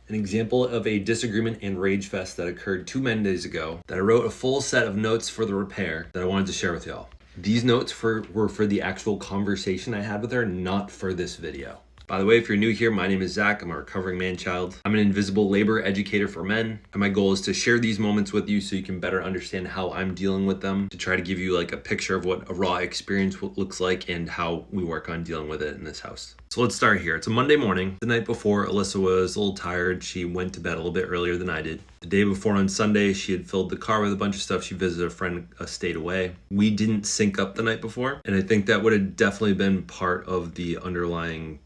an example of a disagreement and Ragefest that occurred 2 Mondays ago that I wrote a full set of notes for the repair that I wanted to share with y'all. These notes were for the actual conversation I had with her, not for this video. By the way, if you're new here, my name is Zach. I'm a recovering man-child. I'm an invisible labor educator for men, and my goal is to share these moments with you so you can better understand how I'm dealing with them, to try to give you like a picture of what a raw experience looks like and how we work on dealing with it in this house. So let's start here. It's a Monday morning. The night before, Alyssa was a little tired. She went to bed a little bit earlier than I did. The day before on Sunday, she had filled the car with a bunch of stuff. She visited a friend a state away. We didn't sync up the night before, and I think that would have definitely been part of the underlying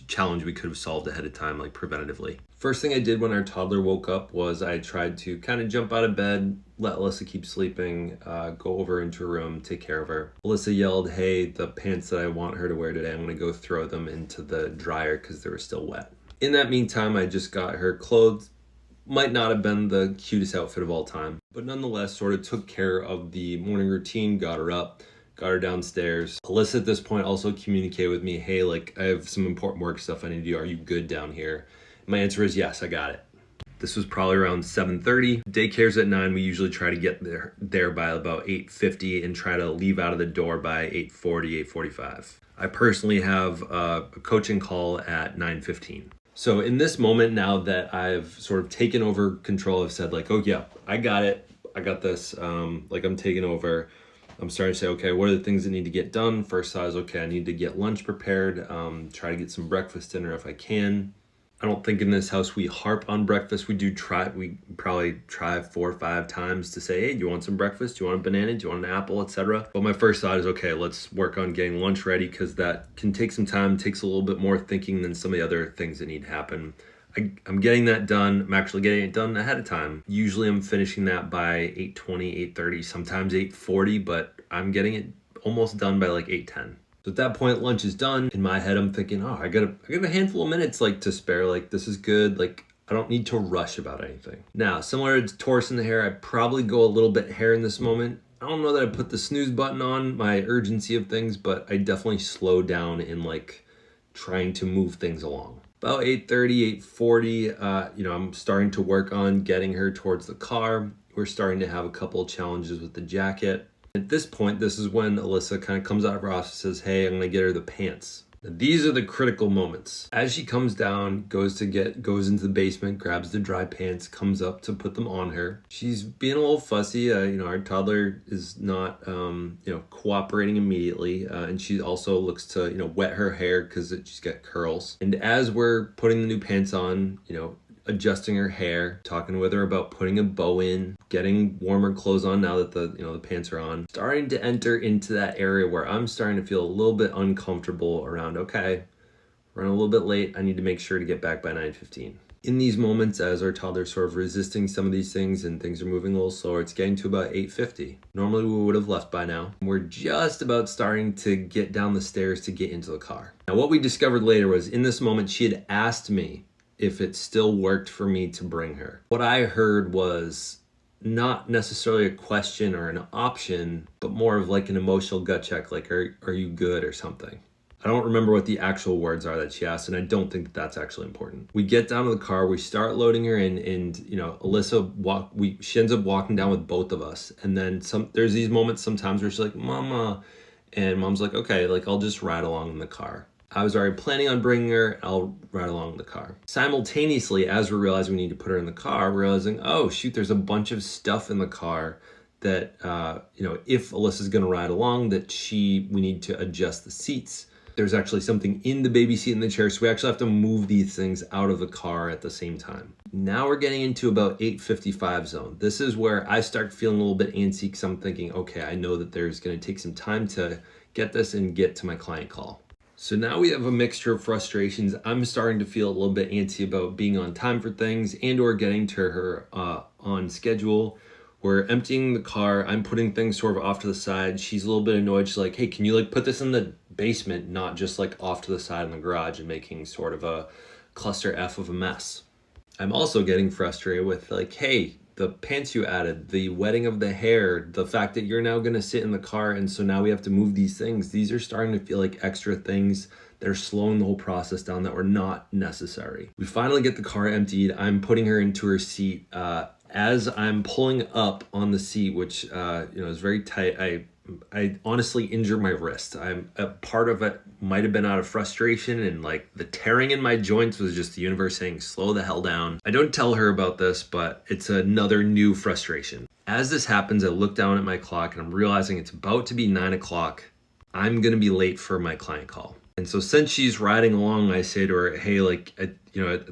challenge we could have solved ahead of time, like preventatively. First thing I did when our toddler woke up was I tried to kind of jump out of bed, let Alyssa keep sleeping, go over into her room, take care of her. Alyssa yelled, "Hey, the pants that I want her to wear today, I'm gonna go throw them into the dryer because they were still wet." In that meantime, I just got her clothes. Might not have been the cutest outfit of all time, but nonetheless sort of took care of the morning routine, got her up, got her downstairs. Alyssa at this point also communicated with me, "Hey, like I have some important work stuff I need to do. Are you good down here?" And my answer is yes, I got it. This was probably around 7:30. Daycare's at 9. We usually try to get there by about 8:50 and try to leave out of the door by 8:40, 8:45. I personally have a coaching call at 9:15. So in this moment, now that I've sort of taken over control, I've said like, "Oh yeah, I got it. I got this. Like I'm taking over." I'm starting to say, okay, what are the things that need to get done? First thought is, okay, I need to get lunch prepared, try to get some breakfast dinner if I can. I don't think in this house we harp on breakfast. We probably try 4 or 5 times to say, "Hey, do you want some breakfast? Do you want a banana? Do you want an apple?" etc. But my first thought is, okay, let's work on getting lunch ready because that can take some time, takes a little bit more thinking than some of the other things that need to happen. I'm getting that done. I'm actually getting it done ahead of time. Usually I'm finishing that by 8:20, 8:30, sometimes 8:40, but I'm getting it almost done by like 8:10. So at that point, lunch is done. In my head, I'm thinking, oh, I got a handful of minutes like to spare. Like this is good. Like I don't need to rush about anything. Now, similar to Taurus in the hair, I'd probably go a little bit hair in this moment. I don't know that I put the snooze button on my urgency of things, but I definitely slow down in like trying to move things along. About 8:30, 8:40, I'm starting to work on getting her towards the car. We're starting to have a couple of challenges with the jacket. At this point, this is when Alyssa kind of comes out of her office and says, "Hey, I'm going to get her the pants." Now, these are the critical moments. As she comes down, goes into the basement, grabs the dry pants, comes up to put them on her. She's being a little fussy. Our toddler is not, cooperating immediately. And she also looks to, wet her hair because she's got curls. And as we're putting the new pants on, adjusting her hair, talking with her about putting a bow in, getting warmer clothes on now that the pants are on, starting to enter into that area where I'm starting to feel a little bit uncomfortable around, okay, running a little bit late, I need to make sure to get back by 9:15. In these moments, as our toddler's sort of resisting some of these things and things are moving a little slower, it's getting to about 8:50. Normally we would have left by now. We're just about starting to get down the stairs to get into the car. Now what we discovered later was in this moment, she had asked me if it still worked for me to bring her. What I heard was not necessarily a question or an option, but more of like an emotional gut check, like, are you good or something? I don't remember what the actual words are that she asked, and I don't think that that's actually important. We get down to the car, we start loading her in, and Alyssa, she ends up walking down with both of us. And then there's these moments sometimes where she's like, "Mama," and Mom's like, "Okay, like I'll just ride along in the car." I was already planning on bringing her, I'll ride along in the car. Simultaneously, as we're realizing we need to put her in the car, we're realizing, oh shoot, there's a bunch of stuff in the car that, if Alyssa's gonna ride along, we need to adjust the seats. There's actually something in the baby seat in the chair, so we actually have to move these things out of the car at the same time. Now we're getting into about 8:55 zone. This is where I start feeling a little bit antsy because I'm thinking, okay, I know that there's gonna take some time to get this and get to my client call. So now we have a mixture of frustrations. I'm starting to feel a little bit antsy about being on time for things and or getting to her on schedule. We're emptying the car. I'm putting things sort of off to the side. She's a little bit annoyed. She's like, "Hey, can you like put this in the basement, not just like off to the side in the garage," and making sort of a cluster F of a mess. I'm also getting frustrated with like, "Hey, the pants you added, the wetting of the hair, the fact that you're now going to sit in the car and so now we have to move these things. These are starting to feel like extra things that are slowing the whole process down that were not necessary. We finally get the car emptied. I'm putting her into her seat. As I'm pulling up on the seat, which is very tight, I honestly injured my wrist. A part of it might have been out of frustration, and like the tearing in my joints was just the universe saying, slow the hell down. I don't tell her about this, but it's another new frustration. As this happens, I look down at my clock and I'm realizing it's about to be 9 o'clock. I'm going to be late for my client call. And so since she's riding along, I say to her, hey, like, at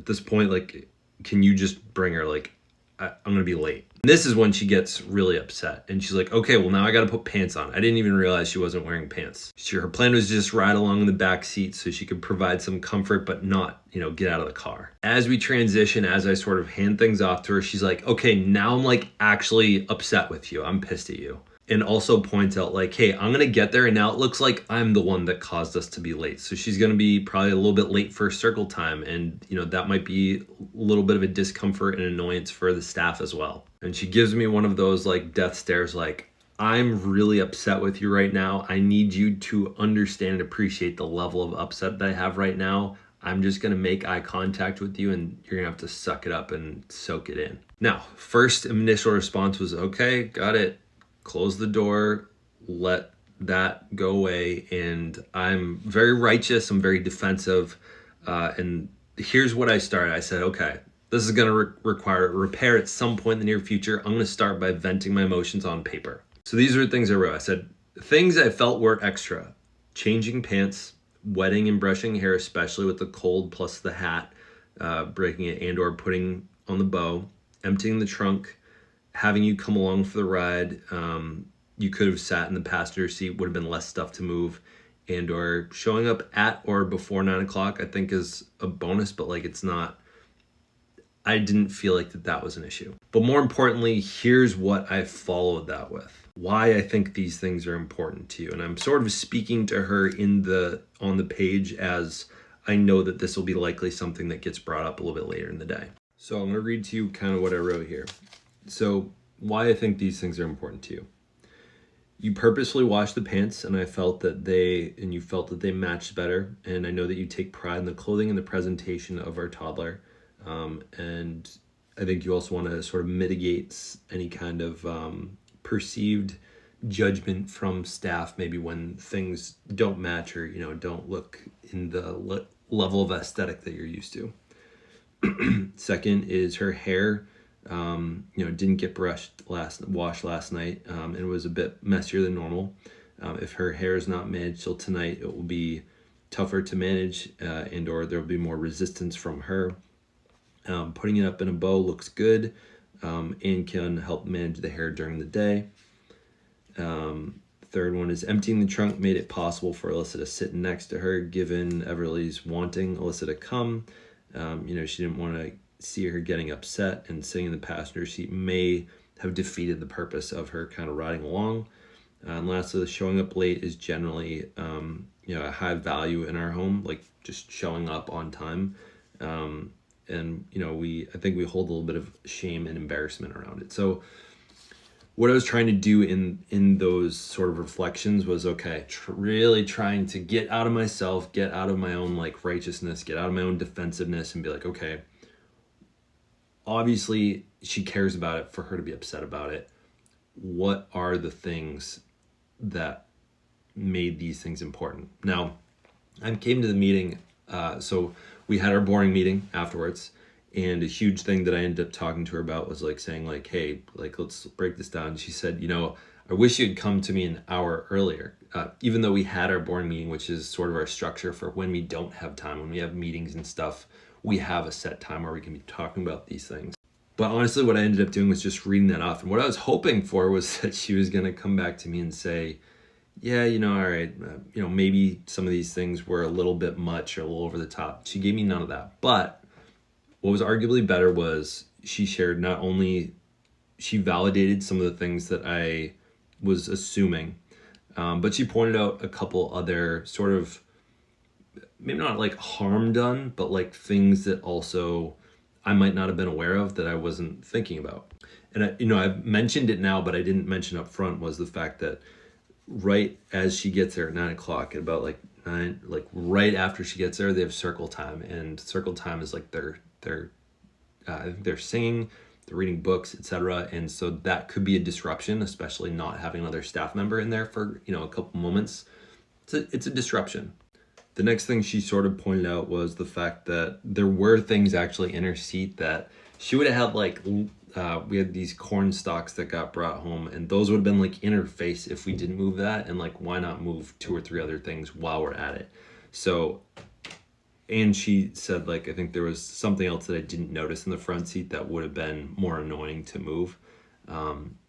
this point, like, can you just bring her? Like, I'm going to be late. And this is when she gets really upset. And she's like, okay, well, now I got to put pants on. I didn't even realize she wasn't wearing pants. Her plan was just ride along in the back seat so she could provide some comfort, but not, get out of the car. As we transition, as I sort of hand things off to her, she's like, okay, now I'm like actually upset with you. I'm pissed at you. And also points out like, hey, I'm going to get there. And now it looks like I'm the one that caused us to be late. So she's going to be probably a little bit late for circle time. And, that might be a little bit of a discomfort and annoyance for the staff as well. And she gives me one of those like death stares, like, I'm really upset with you right now. I need you to understand and appreciate the level of upset that I have right now. I'm just going to make eye contact with you and you're going to have to suck it up and soak it in. Now, first initial response was, okay, got it. Close the door, let that go away. And I'm very righteous. I'm very defensive. And here's what I started. I said, okay, this is going to require a repair at some point in the near future. I'm going to start by venting my emotions on paper. So these are things I wrote. I said, things I felt were extra. Changing pants, wetting and brushing hair, especially with the cold plus the hat, breaking it and or putting on the bow, emptying the trunk, having you come along for the ride. You could have sat in the passenger seat, would have been less stuff to move, and or showing up at or before 9 o'clock, I think is a bonus, but like it's not, I didn't feel like that was an issue. But more importantly, here's what I followed that with. Why I think these things are important to you. And I'm sort of speaking to her on the page as I know that this will be likely something that gets brought up a little bit later in the day. So I'm going to read to you kind of what I wrote here. So why I think these things are important to you. You purposefully washed the pants and you felt that they matched better. And I know that you take pride in the clothing and the presentation of our toddler. And I think you also want to sort of mitigate any kind of perceived judgment from staff, maybe when things don't match or, don't look in the level of aesthetic that you're used to. Second is her hair. Didn't get washed last night, and it was a bit messier than normal. If her hair is not managed till tonight, it will be tougher to manage, and or there will be more resistance from her. Putting it up in a bow looks good, and can help manage the hair during the day. Third one is emptying the trunk made it possible for Alyssa to sit next to her, given Everly's wanting Alyssa to come. She didn't want to see her getting upset, and sitting in the passenger seat may have defeated the purpose of her kind of riding along. And lastly, showing up late is generally, a high value in our home, like just showing up on time. I think we hold a little bit of shame and embarrassment around it. So what I was trying to do in those sort of reflections was, okay, really trying to get out of myself, get out of my own like righteousness, get out of my own defensiveness and be like, okay, obviously she cares about it for her to be upset about it. What are the things that made these things important? Now, I came to the meeting, so we had our boring meeting afterwards, and a huge thing that I ended up talking to her about was like saying like, hey, like let's break this down. She said, I wish you'd come to me an hour earlier. Even though we had our boring meeting, which is sort of our structure for when we don't have time, when we have meetings and stuff, we have a set time where we can be talking about these things. But honestly, what I ended up doing was just reading that off. And what I was hoping for was that she was going to come back to me and say, yeah, all right, maybe some of these things were a little bit much or a little over the top. She gave me none of that. But what was arguably better was she shared not only, she validated some of the things that I was assuming, but she pointed out a couple other sort of, maybe not like harm done, but like things that also I might not have been aware of that I wasn't thinking about. And I've mentioned it now, but I didn't mention up front was the fact that right as she gets there at 9 o'clock, at about like And like right after she gets there, they have circle time, and circle time is like I think they're singing, they're reading books, etc. And so that could be a disruption, especially not having another staff member in there for a couple moments. It's a disruption. The next thing she sort of pointed out was the fact that there were things actually in her seat that she would have had, like we had these corn stalks that got brought home, and those would have been like in her face if we didn't move that, and like why not move 2 or 3 other things while we're at it. So, and she said, like, I think there was something else that I didn't notice in the front seat that would have been more annoying to move.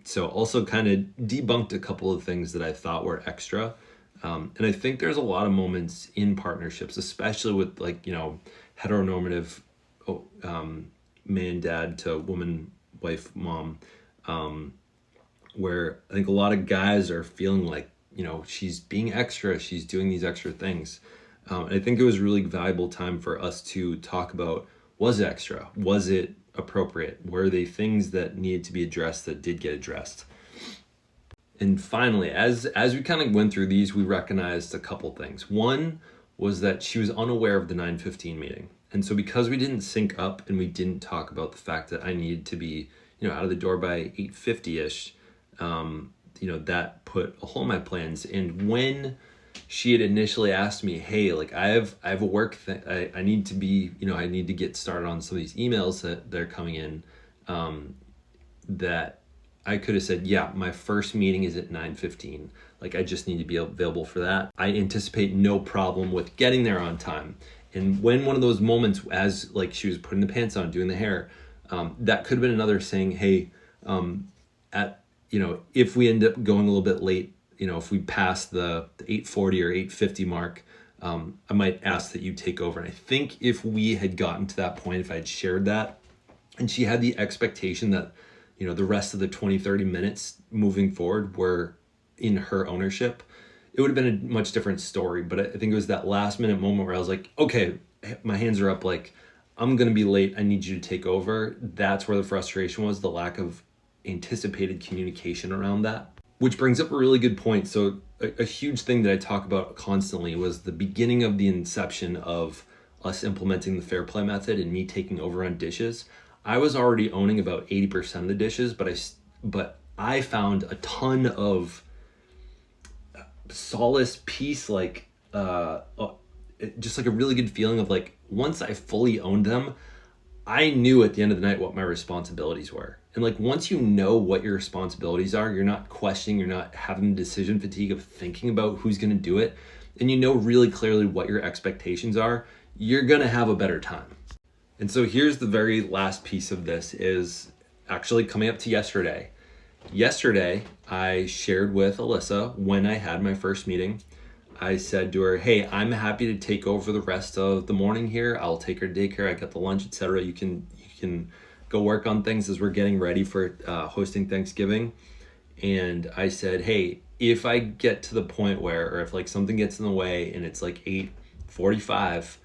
So also kind of debunked a couple of things that I thought were extra. And I think there's a lot of moments in partnerships, especially with like, heteronormative man, dad to woman, wife, mom, where I think a lot of guys are feeling like, she's being extra, she's doing these extra things. And I think it was really valuable time for us to talk about, was it extra? Was it appropriate? Were they things that needed to be addressed that did get addressed? And finally, as we kind of went through these, we recognized a couple things. One was that she was unaware of the 9:15 meeting. And so because we didn't sync up and we didn't talk about the fact that I needed to be, out of the door by 8:50-ish, that put a hole in my plans. And when she had initially asked me, hey, like I have a work thing, I need to be, I need to get started on some of these emails that they're coming in, that I could have said, yeah, my first meeting is at 9:15. Like, I just need to be available for that. I anticipate no problem with getting there on time. And when one of those moments, as like she was putting the pants on, doing the hair, that could have been another saying, hey, if we end up going a little bit late, if we pass the 8:40 or 8:50 mark, I might ask that you take over. And I think if we had gotten to that point, if I had shared that, and she had the expectation that, the rest of the 20-30 minutes moving forward were in her ownership, it would have been a much different story. But I think it was that last minute moment where I was like, okay, my hands are up, like, I'm going to be late, I need you to take over. That's where the frustration was, the lack of anticipated communication around that. Which brings up a really good point. So a huge thing that I talk about constantly was the beginning of the inception of us implementing the fair play method and me taking over on dishes. I was already owning about 80% of the dishes, but I found a ton of solace, peace, like just like a really good feeling of like, once I fully owned them, I knew at the end of the night what my responsibilities were. And like, once you know what your responsibilities are, you're not questioning, you're not having decision fatigue of thinking about who's going to do it, and you know really clearly what your expectations are, you're going to have a better time. And so here's the very last piece of this, is actually coming up to yesterday. Yesterday, I shared with Alyssa when I had my first meeting. I said to her, hey, I'm happy to take over the rest of the morning here. I'll take her to daycare. I got the lunch, etc. You can go work on things as we're getting ready for hosting Thanksgiving. And I said, hey, if I get to the point where, or if like something gets in the way and it's like 8:45,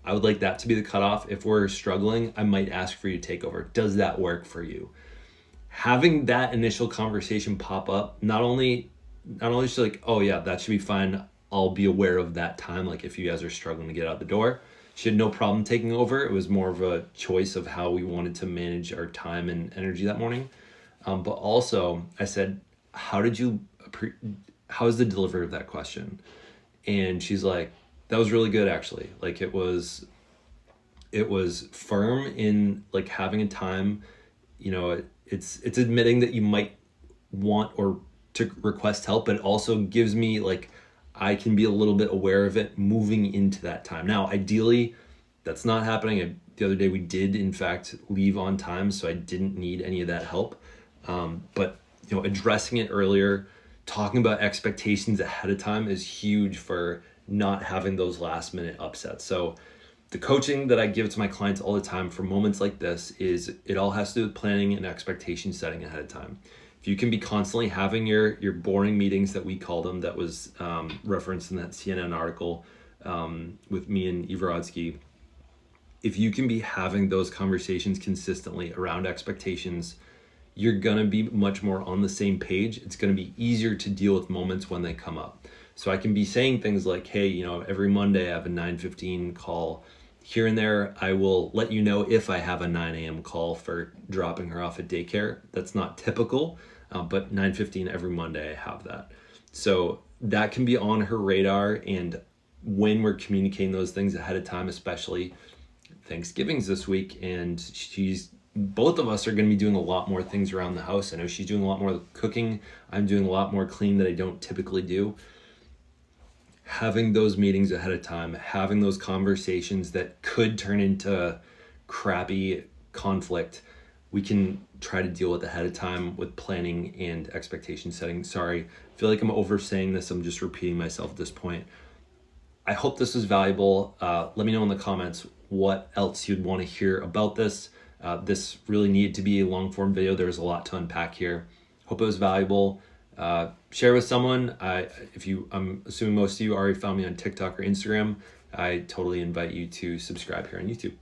I would like that to be the cutoff. If we're struggling, I might ask for you to take over. Does that work for you? Having that initial conversation pop up, not only she's like, oh yeah, that should be fine. I'll be aware of that time. Like if you guys are struggling to get out the door, she had no problem taking over. It was more of a choice of how we wanted to manage our time and energy that morning. But also I said, how is the delivery of that question? And she's like, that was really good, actually. Like it was firm in like having a time, it's admitting that you might want or to request help, but it also gives me like, I can be a little bit aware of it moving into that time. Now, ideally, that's not happening. The other day we did in fact leave on time, so I didn't need any of that help. But addressing it earlier, talking about expectations ahead of time is huge for not having those last minute upsets. So the coaching that I give to my clients all the time for moments like this is it all has to do with planning and expectation setting ahead of time. If you can be constantly having your boring meetings that we call them, that was referenced in that CNN article with me and Ivorodsky, if you can be having those conversations consistently around expectations, you're going to be much more on the same page. It's going to be easier to deal with moments when they come up. So I can be saying things like, hey, every Monday I have a 9:15 call. Here and there, I will let you know if I have a 9 a.m. call for dropping her off at daycare. That's not typical, but 9:15 every Monday I have that. So that can be on her radar, and when we're communicating those things ahead of time, especially Thanksgiving's this week, and both of us are going to be doing a lot more things around the house. I know she's doing a lot more cooking. I'm doing a lot more cleaning that I don't typically do. Having those meetings ahead of time, having those conversations that could turn into crappy conflict, we can try to deal with ahead of time with planning and expectation setting. Sorry, I feel like I'm oversaying this. I'm just repeating myself at this point. I hope this was valuable. Let me know in the comments what else you'd want to hear about this. This really needed to be a long form video. There's a lot to unpack here. Hope it was valuable. Share with someone. I'm assuming most of you already found me on TikTok or Instagram. I totally invite you to subscribe here on YouTube.